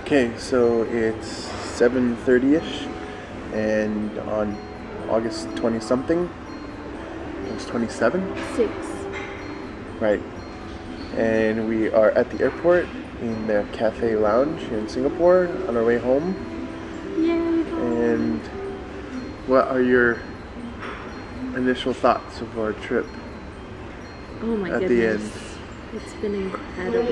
Okay, so it's 7:30ish, and on August 20-something, August 27? 6. Right. And we are at the airport in the cafe lounge here in Singapore on our way home. Yay! And what are your initial thoughts of our trip Oh my at goodness. the end? It's been incredible.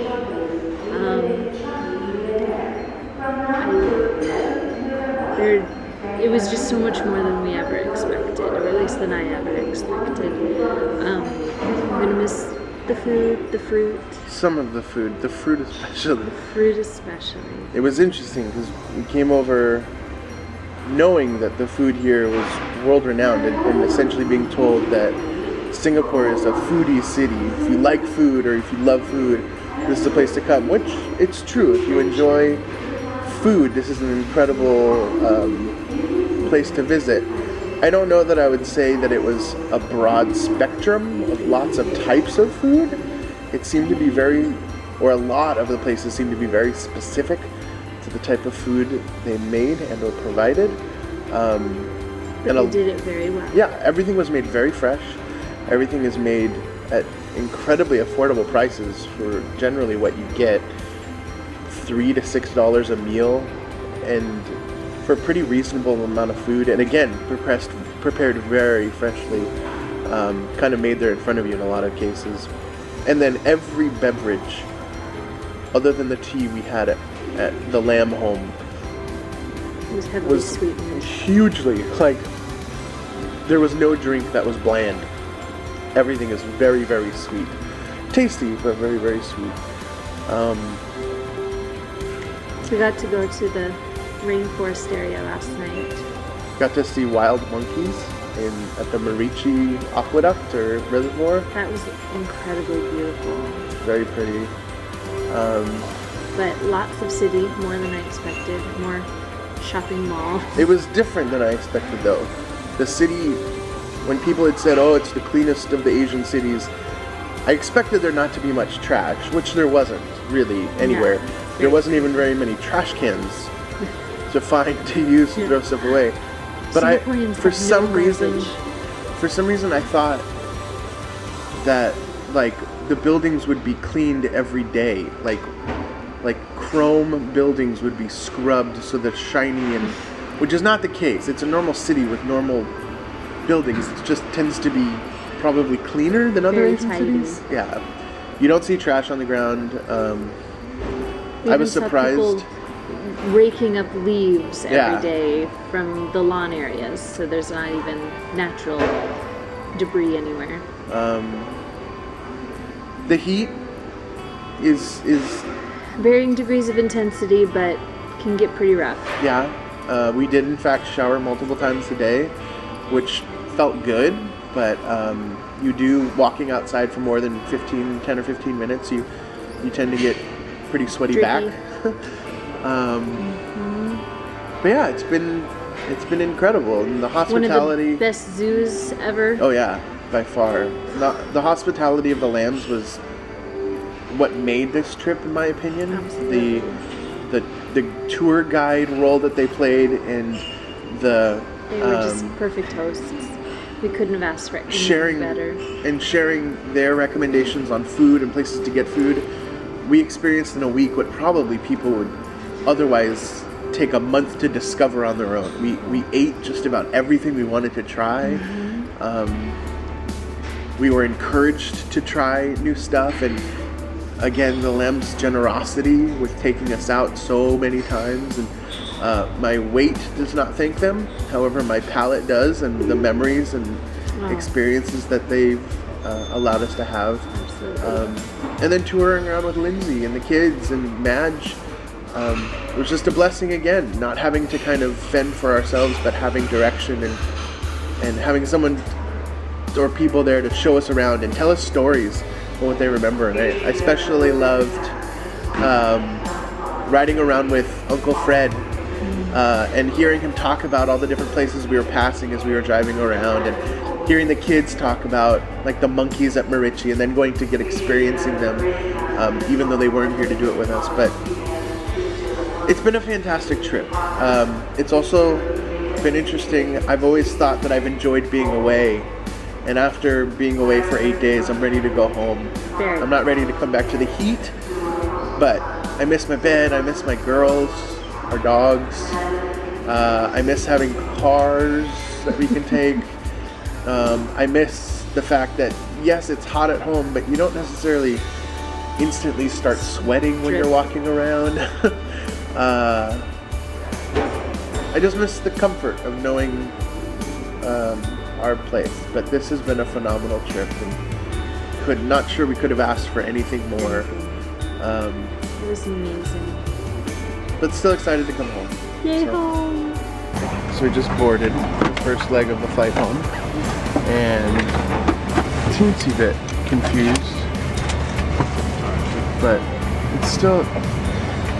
It was just so much more than we ever expected, or at least than I ever expected. I'm gonna miss the food, the fruit. Some of the food, the fruit especially. Fruit especially. It was interesting because we came over knowing that the food here was world-renowned and essentially being told that Singapore is a foodie city. If you like food or if you love food, this is a place to come, which it's true. If you enjoy food, this is an incredible place to visit. I don't know that I would say that it was a broad spectrum of lots of types of food. It seemed to be a lot of the places seemed to be very specific to the type of food they made and or provided. But they did it very well. Yeah, everything was made very fresh. Everything is made at incredibly affordable prices for generally what you get, $3 to $6 a meal, and for a pretty reasonable amount of food. And again, prepared very freshly, kind of made there in front of you in a lot of cases. And then every beverage, other than the tea we had at the Lamb Home, It was heavily sweetened. hugely, like, there was no drink that was bland. Everything is very, very sweet. Tasty, but very, very sweet. We got to go to the rainforest area last night. Got to see wild monkeys at the Marichi Aqueduct or Reservoir. That was incredibly beautiful. Very pretty. But lots of city, more than I expected. More shopping mall. It was different than I expected, though. The city, when people had said, oh, it's the cleanest of the Asian cities, I expected there not to be much trash, which there wasn't really anywhere. Yeah. There wasn't even very many trash cans to find to use to throw stuff away. But for some reason I thought that like the buildings would be cleaned every day, like chrome buildings would be scrubbed so they're shiny, and which is not the case. It's a normal city with normal buildings. It just tends to be probably cleaner than other Asian cities. Yeah, you don't see trash on the ground. I was surprised. Raking up leaves every day from the lawn areas, so there's not even natural debris anywhere. The heat is varying degrees of intensity, but can get pretty rough. Yeah, we did in fact shower multiple times a day, which felt good, but you do, walking outside for more than 10 or 15 minutes, you tend to get pretty sweaty back. But yeah, it's been incredible, and the hospitality. One of the best zoos ever. Oh yeah, by far. The hospitality of the lambs was what made this trip, in my opinion. Absolutely. The tour guide role that they played, and they were just perfect hosts. We couldn't have asked for anything better. And sharing their recommendations on food and places to get food. We experienced in a week what probably people would otherwise take a month to discover on their own. We ate just about everything we wanted to try. We were encouraged to try new stuff, and again, the Lamb's generosity with taking us out so many times. And my weight does not thank them, however my palate does, and the memories and experiences that they've allowed us to have. And then touring around with Lindsay and the kids and Madge, it was just a blessing again, not having to kind of fend for ourselves, but having direction and having someone or people there to show us around and tell us stories of what they remember. And I especially loved riding around with Uncle Fred and hearing him talk about all the different places we were passing as we were driving around, and hearing the kids talk about like the monkeys at Marichi, and then going to experiencing them, even though they weren't here to do it with us. But It's been a fantastic trip. It's also been interesting. I've always thought that I've enjoyed being away, and after being away for 8 days, I'm ready to go home. I'm not ready to come back to the heat, but I miss my bed, I miss my girls, our dogs. I miss having cars that we can take. I miss the fact that, yes, it's hot at home, but you don't necessarily instantly start sweating when you're walking around. I just miss the comfort of knowing our place. But this has been a phenomenal trip, and not sure we could have asked for anything more. It was amazing. But still excited to come home. Yay, home! So we just boarded the first leg of the flight home, and a teensy bit confused, but it's still,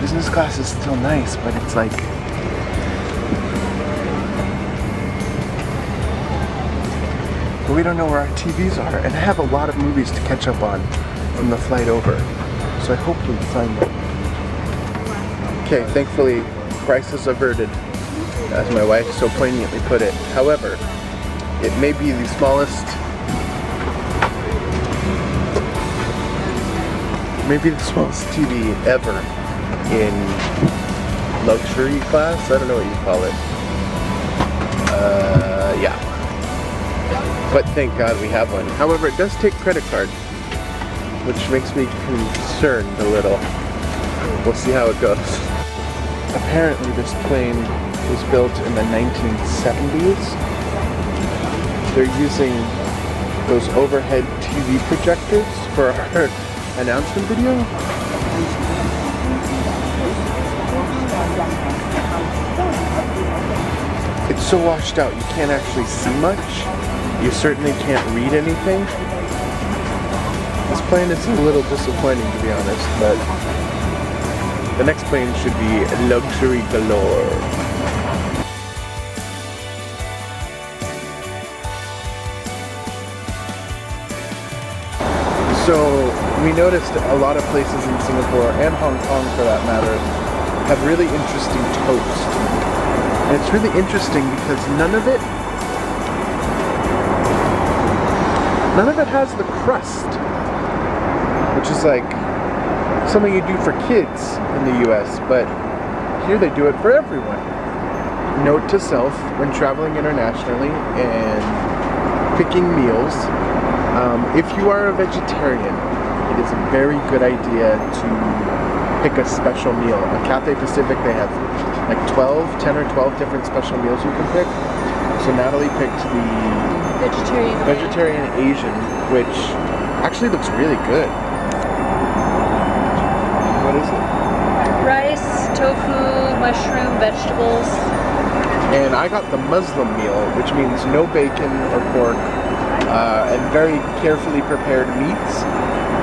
business class is still nice, but it's like, but we don't know where our TVs are, and I have a lot of movies to catch up on from the flight over, so I hope we find them. Okay, thankfully, crisis averted, as my wife so poignantly put it. However, it may be the smallest, TV ever in luxury class. I don't know what you call it. Yeah. But thank God we have one. However, it does take credit card, which makes me concerned a little. We'll see how it goes. Apparently this plane was built in the 1970s. They're using those overhead TV projectors for our announcement video. It's so washed out, you can't actually see much. You certainly can't read anything. This plane is a little disappointing, to be honest, but the next plane should be luxury galore. So we noticed a lot of places in Singapore, and Hong Kong for that matter, have really interesting toast. And it's really interesting because none of it has the crust, which is like something you do for kids in the US, but here they do it for everyone. Note to self when traveling internationally and picking meals, if you are a vegetarian, it is a very good idea to pick a special meal. On Cathay Pacific they have like 10 or 12 different special meals you can pick. So Natalie picked the vegetarian Asian, which actually looks really good. What is it? Rice, tofu, mushroom, vegetables. And I got the Muslim meal, which means no bacon or pork, and very carefully prepared meats.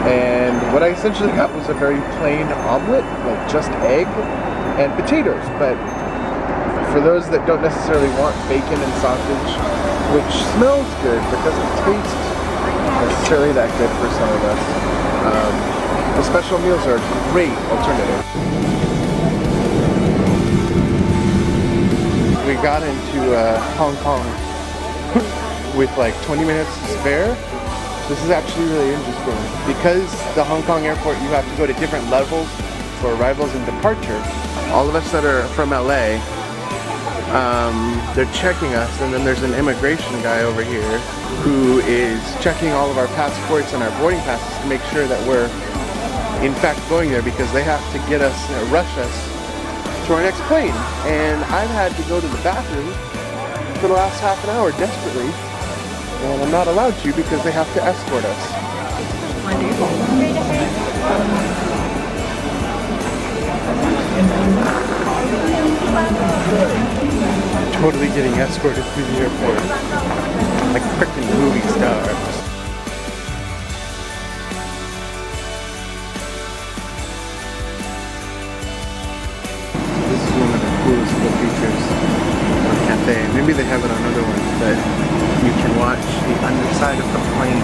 And what I essentially got was a very plain omelet, like just egg and potatoes. But for those that don't necessarily want bacon and sausage, which smells good but doesn't taste necessarily that good for some of us, the special meals are a great alternative. We got into Hong Kong with like 20 minutes to spare. This is actually really interesting. Because the Hong Kong airport, you have to go to different levels for arrivals and departure. All of us that are from LA, they're checking us, and then there's an immigration guy over here who is checking all of our passports and our boarding passes to make sure that we're in fact going there, because they have to get us, rush us to our next plane. And I've had to go to the bathroom for the last half an hour desperately, and I'm not allowed to because they have to escort us. Totally getting escorted through the airport like frickin' movie stars. This is one of the coolest little features of Cathay. Maybe they have it on other ones, but you can watch the underside of the plane.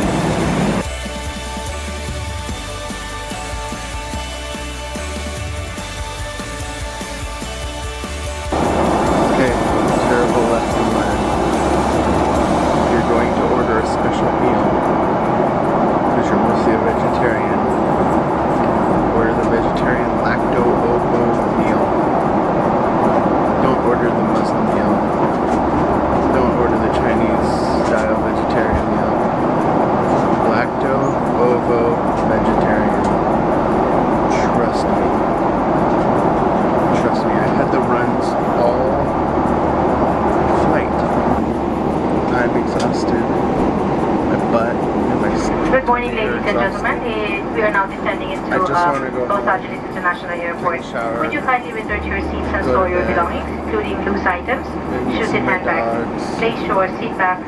International Airport. Take a shower. Would you kindly return to your seats and Go store to your bed. belongings, including loose items, Maybe shoes see and my handbags? dogs. Place your seat back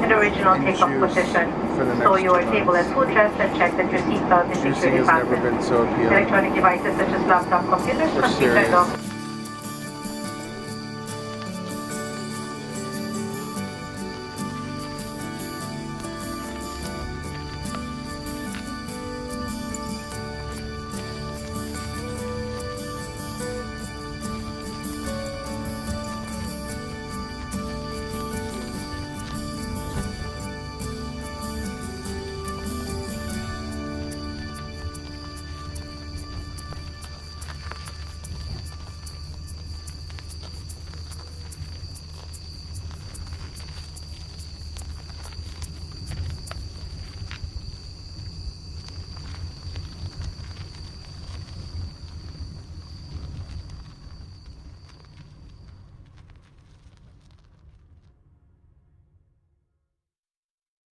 in the original And takeoff juice position. for the Store next your 2 table and months. food rest and check that your seatbelt is Juicing securely has never fastened. been so appealing. Electronic devices such as laptop computers We're must be turned serious. off.